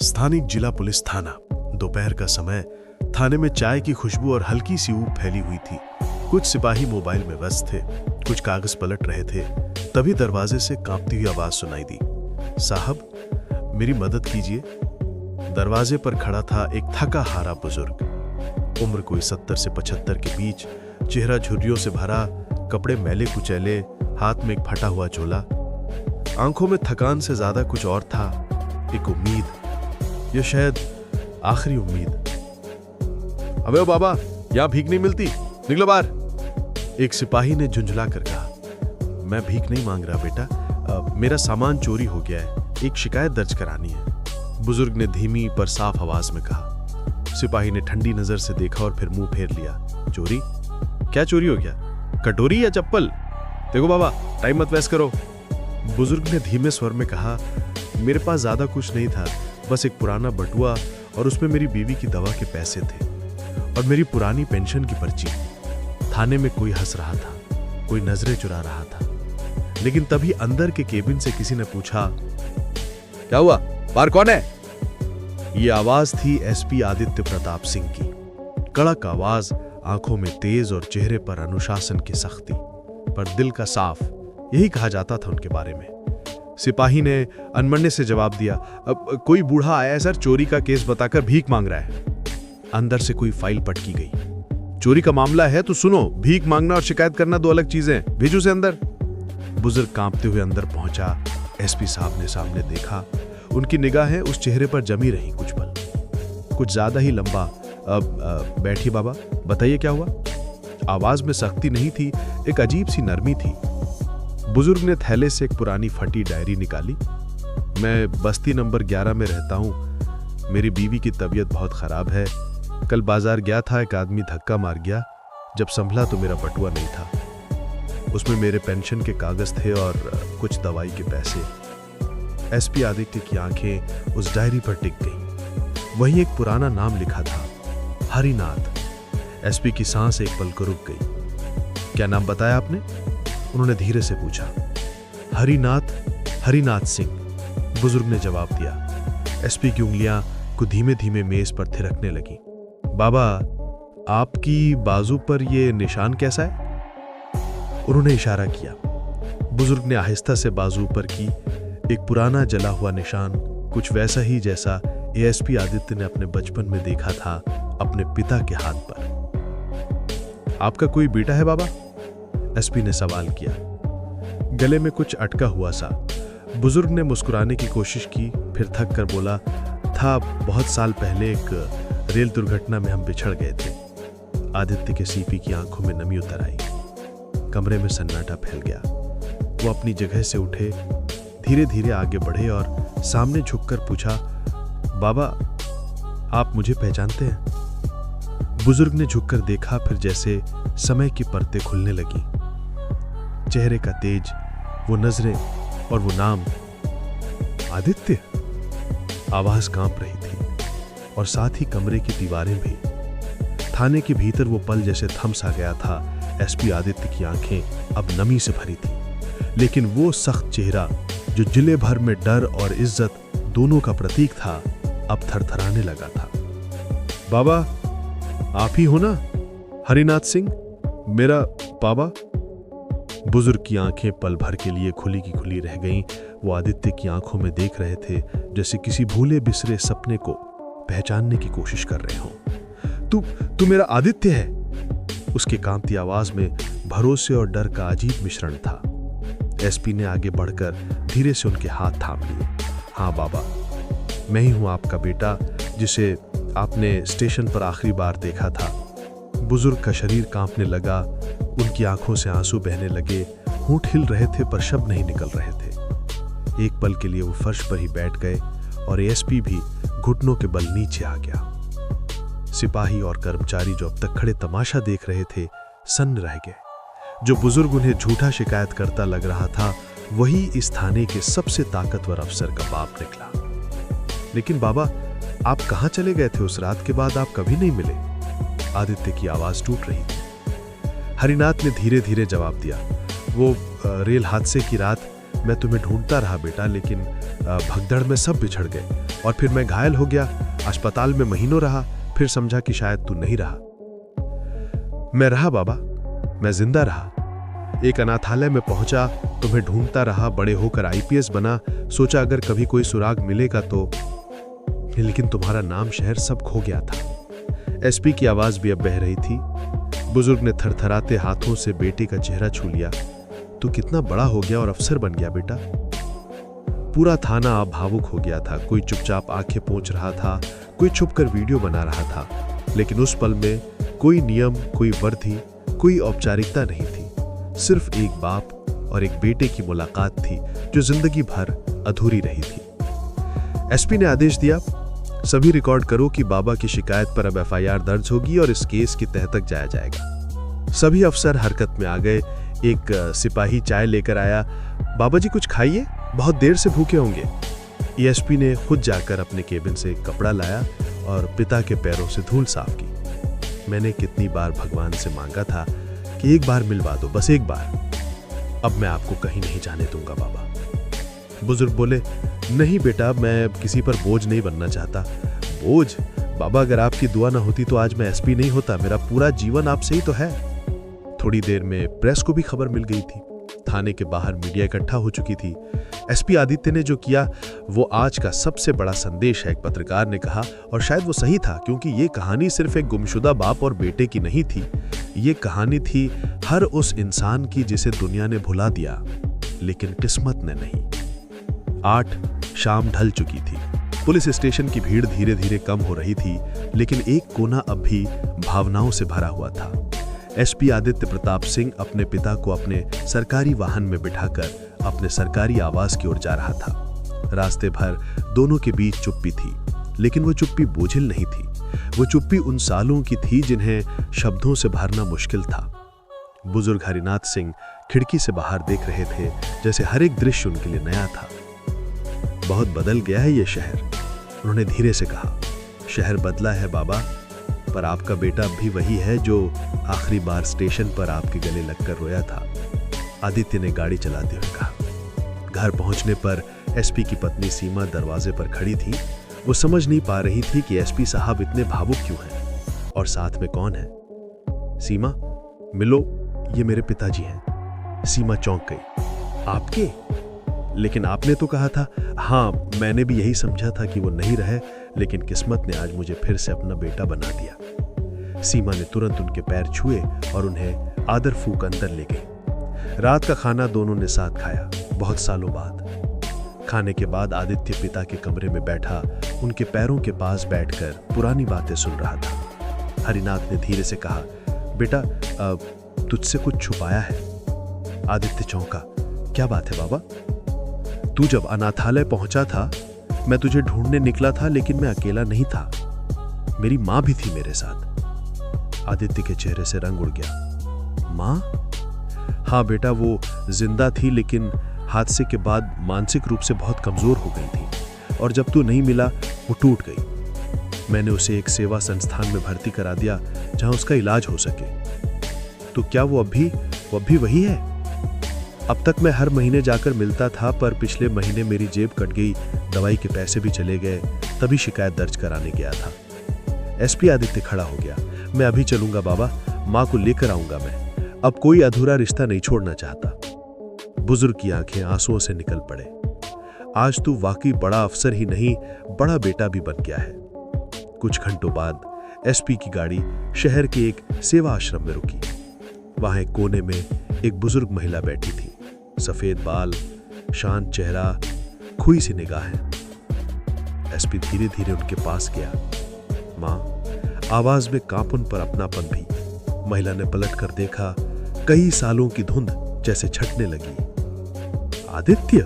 स्थानिक जिला पुलिस थाना। दोपहर का समय। थाने में चाय की खुशबू और हल्की सी ऊब फैली हुई थी। कुछ सिपाही मोबाइल में व्यस्त थे, कुछ कागज पलट रहे थे। तभी दरवाजे से कांपती हुई आवाज सुनाई दी। साहब, मेरी मदद कीजिए। दरवाजे पर खड़ा था एक थका हारा बुजुर्ग। उम्र कोई 70 से 75 के बीच, चेहरा झुर्रियों से भरा, कपड़े मैले कुचैले, हाथ में एक फटा हुआ झोला। आंखों में थकान से ज्यादा कुछ और था, एक उम्मीद, या शायद आखिरी उम्मीद। अबे ओ बाबा, यहां भीख नहीं मिलती, निकलो बाहर। एक सिपाही ने झुंझला कर कहा। मैं भीख नहीं मांग रहा बेटा, मेरा सामान चोरी हो गया है, एक शिकायत दर्ज करानी है, बुजुर्ग ने धीमी पर साफ आवाज में कहा। सिपाही ने ठंडी नजर से देखा और फिर मुंह फेर लिया। चोरी? क्या चोरी हो गया? कटोरी या चप्पल? देखो बाबा, टाइम मत वेस्ट करो। बुजुर्ग ने धीमे स्वर में कहा, मेरे पास ज्यादा कुछ नहीं था, बस एक पुराना बटुआ और उसमें मेरी बीवी की दवा के पैसे थे और मेरी पुरानी पेंशन की पर्ची। थाने में कोई हंस रहा था, कोई नजरें चुरा रहा था, लेकिन तभी अंदर के केबिन से किसी ने पूछा, क्या हुआ, बाहर कौन है? ये आवाज थी एसपी आदित्य प्रताप सिंह की। कड़क आवाज, आंखों में तेज और चेहरे पर अनुशासन की सख्ती, पर दिल का साफ, यही कहा जाता था उनके बारे में। सिपाही ने अनमने से जवाब दिया, कोई बूढ़ा आया है सर, चोरी का केस बताकर भीख मांग रहा है। अंदर से कोई फाइल पटकी गई। चोरी का मामला है तो सुनो, भीख मांगना और शिकायत करना दो अलग चीजें, भेजो उसे अंदर। बुजुर्ग कांपते हुए अंदर पहुंचा। एसपी साहब ने सामने देखा। उनकी निगाहें उस चेहरे पर जमी रही कुछ पल, कुछ ज्यादा ही लंबा। बैठिए बाबा, बताइए क्या हुआ। आवाज में सख्ती नहीं थी, एक अजीब सी नरमी थी। बुजुर्ग ने थैले से एक पुरानी फटी डायरी निकाली। मैं बस्ती नंबर 11 में रहता हूं, मेरी बीवी की तबीयत बहुत खराब है। कल बाजार गया था, एक आदमी धक्का मार गया, जब संभला तो मेरा बटुआ नहीं था, उसमें मेरे पेंशन के कागज थे और कुछ दवाई के पैसे। एसपी आदित्य की आंखें उस डायरी पर टिक गईं। वहीं एक पुराना नाम लिखा था, हरिनाथ। एसपी की सांस एक पल को रुक गई। क्या नाम बताया आपने? उन्होंने धीरे से पूछा। हरिनाथ सिंह, बुजुर्ग ने जवाब दिया। एसपी की उंगलियां को धीमे धीमे मेज पर थिरकने लगी। बाबा, आपकी बाजू पर यह निशान कैसा है? उन्होंने इशारा किया। बुजुर्ग ने आहिस्ता से बाजू पर की। एक पुराना जला हुआ निशान, कुछ वैसा ही जैसा एएसपी आदित्य ने अपने बचपन में देखा था अपने पिता के हाथ पर। आपका कोई बेटा है बाबा? एसपी ने सवाल किया, गले में कुछ अटका हुआ सा। बुजुर्ग ने मुस्कुराने की कोशिश की, फिर थक कर बोला, था, बहुत साल पहले एक रेल दुर्घटना में हम बिछड़ गए थे। आदित्य के सीपी की आंखों में नमी उतर आई। कमरे में सन्नाटा फैल गया। वो अपनी जगह से उठे, धीरे धीरे आगे बढ़े और सामने झुककर पूछा, बाबा, आप मुझे पहचानते हैं? बुजुर्ग ने झुककर देखा, फिर जैसे समय की परतें खुलने लगी। चेहरे का तेज, वो नजरें और वो नाम, आदित्य। आवाज कांप रही थी और साथ ही कमरे की दीवारें भी। थाने के भीतर वो पल जैसे थम सा गया था। एसपी आदित्य की आंखें अब नमी से भरी थी, लेकिन वो सख्त चेहरा जो जिले भर में डर और इज्जत दोनों का प्रतीक था, अब थरथराने लगा था। बाबा, आप ही हो ना, हरिनाथ सिंह, मेरा बाबा? बुजुर्ग की आंखें पल भर के लिए खुली की खुली रह गईं। वो आदित्य की आंखों में देख रहे थे, जैसे किसी भूले बिसरे सपने को पहचानने की कोशिश कर रहे हो। तू मेरा आदित्य है? उसकी कांपती आवाज में भरोसे और डर का अजीब मिश्रण था। एसपी ने आगे बढ़कर धीरे से उनके हाथ थाम लिए। हाँ बाबा, मैं ही हूं आपका बेटा, जिसे आपने स्टेशन पर आखिरी बार देखा था। बुजुर्ग का शरीर कांपने लगा, उनकी आंखों से आंसू बहने लगे, होंठ हिल रहे थे पर शब्द नहीं निकल रहे थे। एक पल के लिए वो फर्श पर ही बैठ गए और एसपी भी घुटनों के बल नीचे आ गया। सिपाही और कर्मचारी जो अब तक खड़े तमाशा देख रहे थे, सन्न रह गए। जो बुजुर्ग उन्हें झूठा शिकायत करता लग रहा था, वही इस थाने के सबसे ताकतवर अफसर का बाप निकला। लेकिन बाबा, आप कहां चले गए थे? उस रात के बाद आप कभी नहीं मिले। आदित्य की आवाज टूट रही थी। हरिनाथ ने धीरे धीरे जवाब दिया, वो रेल हादसे की रात मैं तुम्हें ढूंढता रहा बेटा, लेकिन भगदड़ में सब बिछड़ गए और फिर मैं घायल हो गया, अस्पताल में महीनों रहा, फिर समझा कि शायद तू नहीं रहा। मैं रहा बाबा, मैं जिंदा रहा। एक अनाथालय में पहुंचा, तुम्हें ढूंढता रहा, बड़े होकर आईपीएस बना, सोचा अगर कभी कोई सुराग मिलेगा तो, लेकिन तुम्हारा नाम शहर सब खो गया था। एसपी की आवाज भी अब बह रही थी। बुजुर्ग ने थरथराते हाथों से बेटे का चेहरा छू लिया। तू कितना बड़ा हो गया और अफसर बन गया बेटा। पूरा थाना अब भावुक हो गया था। कोई चुपचाप आंखें पोंछ रहा था, कोई छुपकर वीडियो बना रहा था, लेकिन उस पल में कोई नियम, कोई वर्दी, कोई औपचारिकता नहीं थी। सिर्फ एक बाप और एक बेटे की मुलाकात थी जो जिंदगी भर अधूरी रही थी। एसपी ने आदेश दिया, सभी रिकॉर्ड करो कि बाबा की शिकायत पर अब एफआईआर दर्ज होगी और इस केस की तह तक जाया जाएगा। सभी अफसर हरकत में आ गए। एक सिपाही चाय लेकर आया। बाबा जी कुछ खाइए, बहुत देर से भूखे होंगे। एसपी ने खुद जाकर अपने केबिन से एक कपड़ा लाया और पिता के पैरों से धूल साफ की। मैंने कितनी बार भगवान से मांगा था कि एक बार मिलवा दो, बस एक बार। अब मैं आपको कहीं नहीं जाने दूंगा बाबा। बुजुर्ग बोले, नहीं बेटा, मैं किसी पर बोझ नहीं बनना चाहता। बोझ? बाबा, अगर आपकी दुआ ना होती तो आज मैं एसपी नहीं होता। मेरा पूरा जीवन आपसे ही तो है। थोड़ी देर में प्रेस को भी खबर मिल गई थी। थाने के बाहर मीडिया इकट्ठा हो चुकी थी। एसपी आदित्य ने जो किया वो आज का सबसे बड़ा संदेश है, एक पत्रकार ने कहा, और शायद वो सही था, क्योंकि ये कहानी सिर्फ एक गुमशुदा बाप और बेटे की नहीं थी। ये कहानी थी हर उस इंसान की जिसे दुनिया ने भुला दिया, लेकिन किस्मत ने नहीं। 8 शाम ढल चुकी थी। पुलिस स्टेशन की भीड़ धीरे धीरे कम हो रही थी, लेकिन एक कोना अब भी भावनाओं से भरा हुआ था। एसपी आदित्य प्रताप सिंह अपने पिता को अपने सरकारी वाहन में बिठाकर अपने सरकारी आवास की ओर जा रहा था। रास्ते भर दोनों के बीच चुप्पी थी, लेकिन वो चुप्पी बोझिल नहीं थी। वो चुप्पी उन सालों की थी जिन्हें शब्दों से भरना मुश्किल था। बुजुर्ग हरिनाथ सिंह खिड़की से बाहर देख रहे थे, जैसे हर एक दृश्य उनके लिए नया था। बहुत बदल गया है ये शहर, उन्होंने धीरे से कहा। शहर बदला है बाबा, पर आपका बेटा भी वही है जो आखिरी बार स्टेशन पर आपके गले लगकर रोया था। आदित्य ने गाड़ी चलाते हुए कहा। घर पहुंचने पर एसपी की पत्नी सीमा दरवाजे पर खड़ी थी। वो समझ नहीं पा रही थी कि एसपी साहब इतने भावुक क्यों हैं और साथ में कौन है। सीमा, मिलो, ये मेरे पिताजी हैं। सीमा चौंक गई। आपके? लेकिन आपने तो कहा था। हाँ, मैंने भी यही समझा था कि वो नहीं रहे, लेकिन किस्मत ने आज मुझे फिर से अपना बेटा बना दिया। सीमा ने तुरंत उनके पैर छुए और उन्हें आदर फूक अंदर ले गई। रात का खाना दोनों ने साथ खाया, बहुत सालों बाद। खाने के बाद आदित्य पिता के कमरे में बैठा उनके पैरों के पास बैठकर पुरानी बातें सुन रहा था। हरिनाथ ने धीरे से कहा, बेटा, तुझसे कुछ छुपाया है। आदित्य चौंका। क्या बात है बाबा? तू जब अनाथालय पहुंचा था, मैं तुझे ढूंढने निकला था, लेकिन मैं अकेला नहीं था। मेरी मां भी थी मेरे साथ। आदित्य के चेहरे से रंग उड़ गया। मां? हाँ बेटा, वो जिंदा थी, लेकिन हादसे के बाद मानसिक रूप से बहुत कमजोर हो गई थी, और जब तू नहीं मिला वो टूट गई। मैंने उसे एक सेवा संस्थान में भर्ती करा दिया जहां उसका इलाज हो सके। तो क्या वो अब भी वही है? अब तक मैं हर महीने जाकर मिलता था, पर पिछले महीने मेरी जेब कट गई, दवाई के पैसे भी चले गए, तभी शिकायत दर्ज कराने गया था। एसपी आदित्य खड़ा हो गया। मैं अभी चलूंगा बाबा, मां को लेकर आऊंगा मैं। अब कोई अधूरा रिश्ता नहीं छोड़ना चाहता। बुजुर्ग की आंखें आंसुओं से निकल पड़े। आज तू वाकई बड़ा अफसर ही नहीं, बड़ा बेटा भी बन गया है। कुछ घंटों बाद एसपी की गाड़ी शहर के एक सेवा आश्रम में रुकी। वहां एक कोने में एक बुजुर्ग महिला बैठी थी। सफेद बाल, शांत चेहरा, खुई सी निगाहें। एसपी धीरे धीरे उनके पास गया। मां, आवाज में कांपन पर अपनापन भी। महिला ने पलटकर देखा। कई सालों की धुंध जैसे छटने लगी। आदित्य?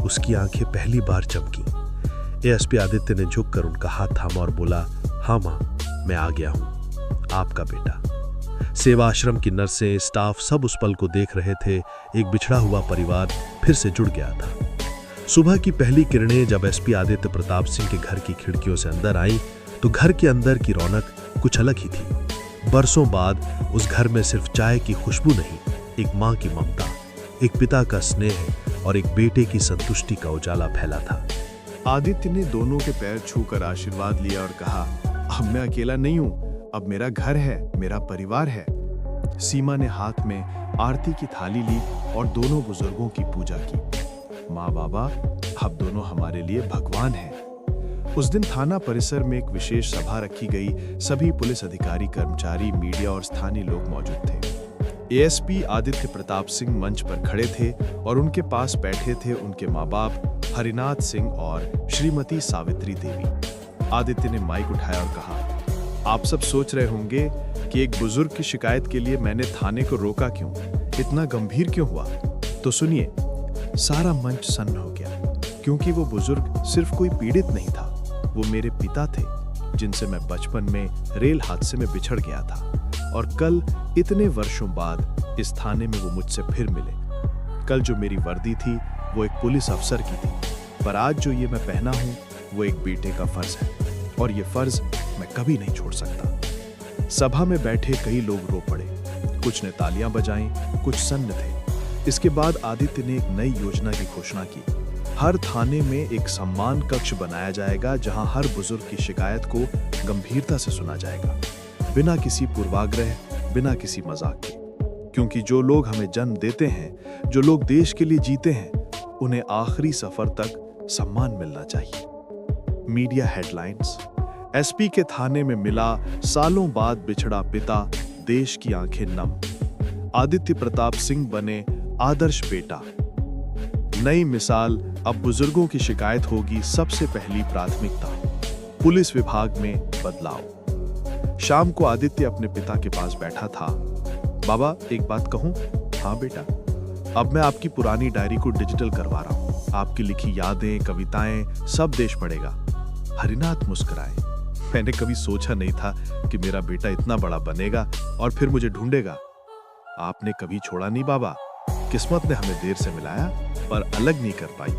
उसकी आंखें पहली बार चमकी। एसपी आदित्य ने झुककर उनका हाथ थामा और बोला, हाँ मां, मैं आ गया हूं, आपका बेटा। सेवा आश्रम की नर्सें, स्टाफ सब उस पल को देख रहे थे। एक बिछड़ा हुआ परिवार फिर से जुड़ गया था। सुबह की पहली किरणें जब एसपी आदित्य प्रताप सिंह के घर की खिड़कियों से अंदर आई, तो घर के अंदर की रौनक कुछ अलग ही थी। बरसों बाद उस घर में सिर्फ चाय की खुशबू नहीं, एक मां की ममता, एक पिता का स्नेह और एक बेटे की संतुष्टि का उजाला फैला था। आदित्य ने दोनों के पैर छूकर आशीर्वाद लिया और कहा, अब मैं अकेला नहीं हूं, अब मेरा घर है, मेरा परिवार है। सीमा ने हाथ में आरती की थाली ली और दोनों बुजुर्गों की पूजा की। माँ बाबा, आप दोनों हमारे लिए भगवान हैं। उस दिन थाना परिसर में एक विशेष सभा रखी गई। सभी पुलिस अधिकारी, कर्मचारी, मीडिया और स्थानीय लोग मौजूद थे। एएसपी आदित्य प्रताप सिंह मंच पर खड़े थे और उनके पास बैठे थे उनके माँ बाप हरिनाथ सिंह और श्रीमती सावित्री देवी। आदित्य ने माइक उठाया और कहा, आप सब सोच रहे होंगे कि एक बुजुर्ग की शिकायत के लिए मैंने थाने को रोका क्यों, इतना गंभीर क्यों हुआ। तो सुनिए। सारा मंच सन्न हो गया, क्योंकि वो बुजुर्ग सिर्फ कोई पीड़ित नहीं था, वो मेरे पिता थे, जिनसे मैं बचपन में रेल हादसे में बिछड़ गया था और कल इतने वर्षों बाद इस थाने में वो मुझसे फिर मिले। कल जो मेरी वर्दी थी वो एक पुलिस अफसर की थी, पर आज जो ये मैं पहना हूं वो एक बेटे का फर्ज है और ये फर्ज मैं कभी नहीं छोड़ सकता। सभा में बैठे कई लोग रो पड़े, कुछ ने तालियां बजाईं, कुछ सन्न थे। इसके बाद आदित्य ने एक नई योजना की घोषणा की। हर थाने में एक सम्मान कक्ष बनाया जाएगा, जहां हर बुजुर्ग की शिकायत को गंभीरता से सुना जाएगा, बिना किसी पूर्वाग्रह, बिना किसी मजाक के। क्योंकि जो लोग हमें जन्म देते हैं, जो लोग देश के लिए जीते हैं, उन्हें आखिरी सफर तक सम्मान मिलना चाहिए। Media headlines. एसपी के थाने में मिला सालों बाद बिछड़ा पिता, देश की आंखें नम। आदित्य प्रताप सिंह बने आदर्श बेटा। नई मिसाल, अब बुजुर्गों की शिकायत होगी सबसे पहली प्राथमिकता। पुलिस विभाग में बदलाव। शाम को आदित्य अपने पिता के पास बैठा था। बाबा, एक बात कहूं? हाँ बेटा, अब मैं आपकी पुरानी डायरी को डिजिटल करवा रहा हूं। आपकी लिखी यादें, कविताएं सब देश पढ़ेगा। हरिनाथ मुस्कुराए। मैंने कभी सोचा नहीं था कि मेरा बेटा इतना बड़ा बनेगा और फिर मुझे ढूंढेगा। आपने कभी छोड़ा नहीं बाबा। किस्मत ने हमें देर से मिलाया, पर अलग नहीं कर पाई।